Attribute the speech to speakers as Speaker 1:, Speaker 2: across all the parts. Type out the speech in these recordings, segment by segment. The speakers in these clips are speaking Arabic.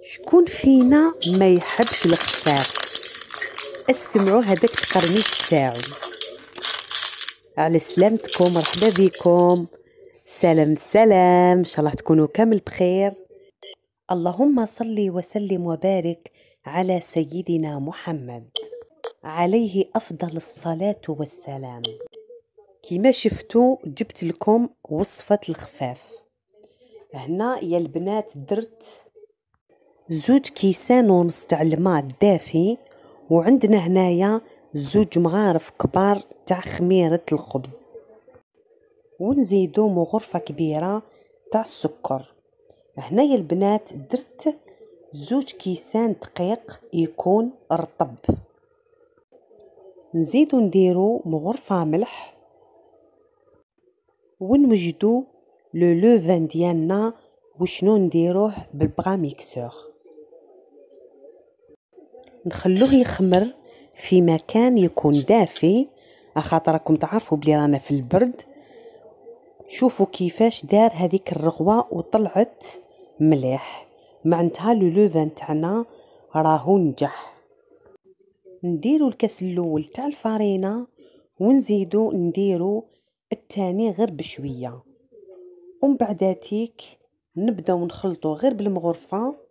Speaker 1: شكون فينا ما يحبش الخفاف؟ اسمعوا هذاك القرنيش تاعو. على سلامتكم، مرحبا بكم. سلام سلام، ان شاء الله تكونوا كامل بخير. اللهم صل وسلم وبارك على سيدنا محمد عليه افضل الصلاة والسلام. كما شفتوا جبت لكم وصفة الخفاف. هنا يا البنات درت 2 كيسان تاع الماء دافي، وعندنا هنايا 2 مغارف كبار تاع خميرة الخبز، ونزيدو مغرفة كبيرة تاع السكر. هنايا البنات درت 2 كيسان دقيق يكون رطب، نزيدو نديرو مغرفة ملح، ونوجدو لو لوفان ديالنا وشنو نديروه بالبغا ميكسور. نخلوه يخمر في مكان يكون دافي، خاطر راكم تعرفوا بلي رانا في البرد. شوفوا كيفاش دار هذيك الرغوه وطلعت مليح، معناتها لو لوفان تاعنا راهو نجح. نديرو الكاس الاول تاع الفارينه، ونزيدو نديرو الثاني غير بشويه، ومن بعداتيك نبداو نخلطو غير بالمغرفه.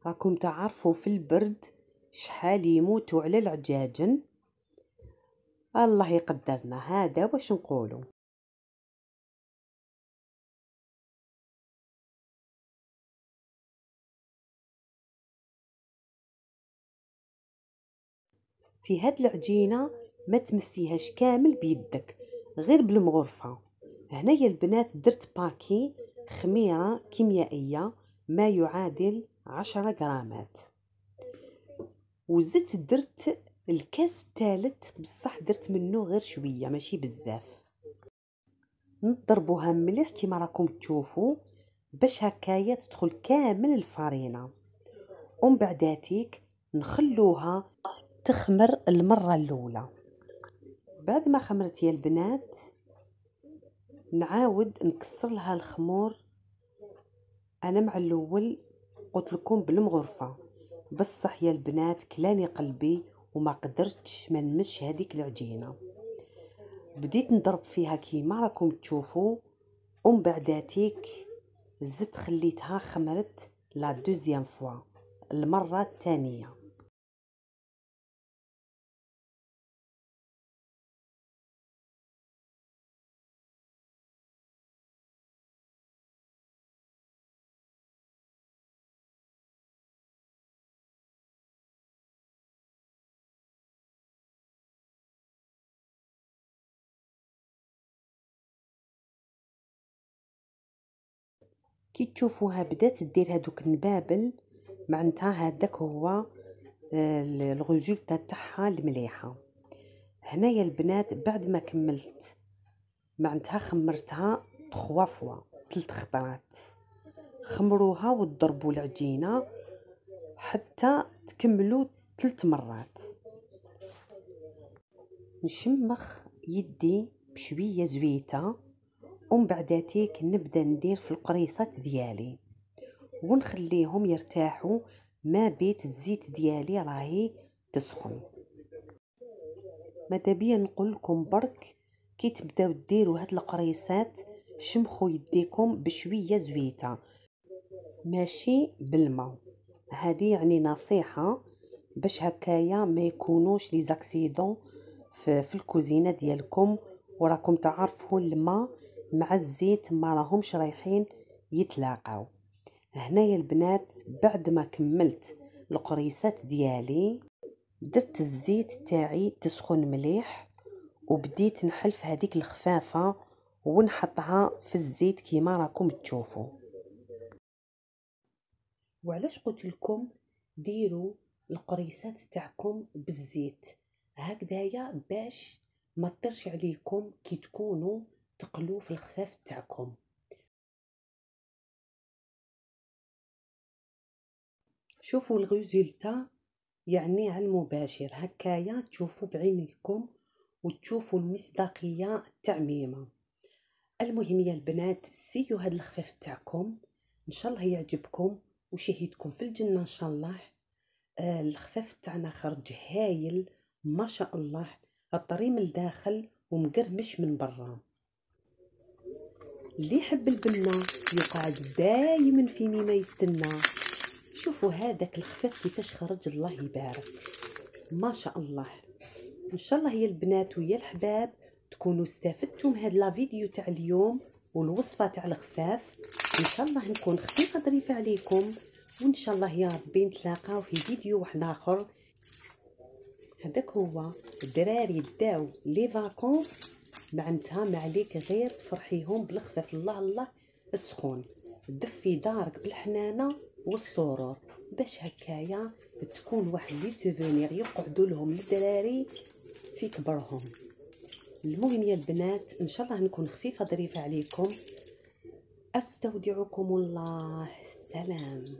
Speaker 1: راكم تعرفوا في البرد شحال يموتوا على العجاجن. الله يقدرنا، هذا واش نقولوا. في هاد العجينه ما تمسيهاش كامل بيدك، غير بالمغرفه. هنايا البنات درت باكي خميره كيميائيه ما يعادل 10 غرامات، وزدت درت الكاس الثالث، بصح درت منه غير شويه ماشي بزاف. نضربوها مليح كيما راكم تشوفوا، باش هكايا تدخل كامل الفارينه، ومن بعداتيك نخلوها تخمر المره الاولى. بعد ما خمرت يا البنات نعاود نكسر لها الخمور. انا مع الاول قلت لكم بالمغرفه، بصح يا البنات كلاني قلبي وما قدرتش ما نمش هذيك العجينه. بديت نضرب فيها كيما راكم تشوفوا، ومن بعداتيك زدت خليتها خمرت لا دوزيام فوا، المره الثانيه. كي تشوفوها بدات دير هذوك النبابل، معناتها هذاك هو الريزولتا تاعها المليحه. هنايا البنات بعد ما كملت معناتها خمرتها 3 فوا، 3 خطرات. خمروها وضربوا العجينه حتى تكملوا 3 مرات. نشمخ يدي بشويه زويته، ومن بعداتيك نبدا ندير في القريصات ديالي ونخليهم يرتاحوا ما بيت الزيت ديالي راهي تسخن. ماذا بيا نقول لكم برك، كي تبداو ديروا هاد القريصات شمخوا يديكم بشويه زويته ماشي بالماء. هذه يعني نصيحه باش هكايا ما يكونوش لي زاكسيدون في الكوزينه ديالكم. وراكم تعرفوا الماء مع الزيت ما راهمش رايحين يتلاقاو. هنايا البنات بعد ما كملت القريصات ديالي درت الزيت تاعي تسخن مليح، وبديت نحلف هذيك الخفافه ونحطها في الزيت كيما راكم تشوفوا. وعلاش قلت لكم ديروا القريصات تاعكم بالزيت هكذايا باش ما تطرش عليكم كي تكونوا تقلوا في الخفاف تاعكم. شوفوا الريزولتا يعني على المباشر هكايا تشوفوا بعينيكم وتشوفوا المصداقيه التعميمه. المهم يا البنات، سيو هاد الخفاف تاعكم ان شاء الله يعجبكم وشهيتكم في الجنه ان شاء الله. الخفاف تاعنا خرج هايل ما شاء الله، الطري من الداخل ومقرمش من برا. اللي يحب البنه يقعد دايما في ميمه يستنى. شوفوا هذاك الخفاف كيفاش خرج، الله يبارك ما شاء الله. ان شاء الله يا البنات ويا الحباب تكونوا استفدتوا من هاد لا فيديو تاع اليوم والوصفه تاع الخفاف. ان شاء الله نكون خفيفه ظريفه عليكم، وان شاء الله يا ربي نتلاقاو في فيديو واحد اخر. هذاك هو الدراري داو لي فاكونس معناتها ما عليك غير تفرحيهم بالخفاف الله الله السخون، دفي دارك بالحنانه والسرور باش هكايا تكون واحد لي سوفونير يقعدوا لهم الدراري في كبرهم. المهم يا البنات ان شاء الله نكون خفيفه ظريفه عليكم. استودعكم الله، سلام.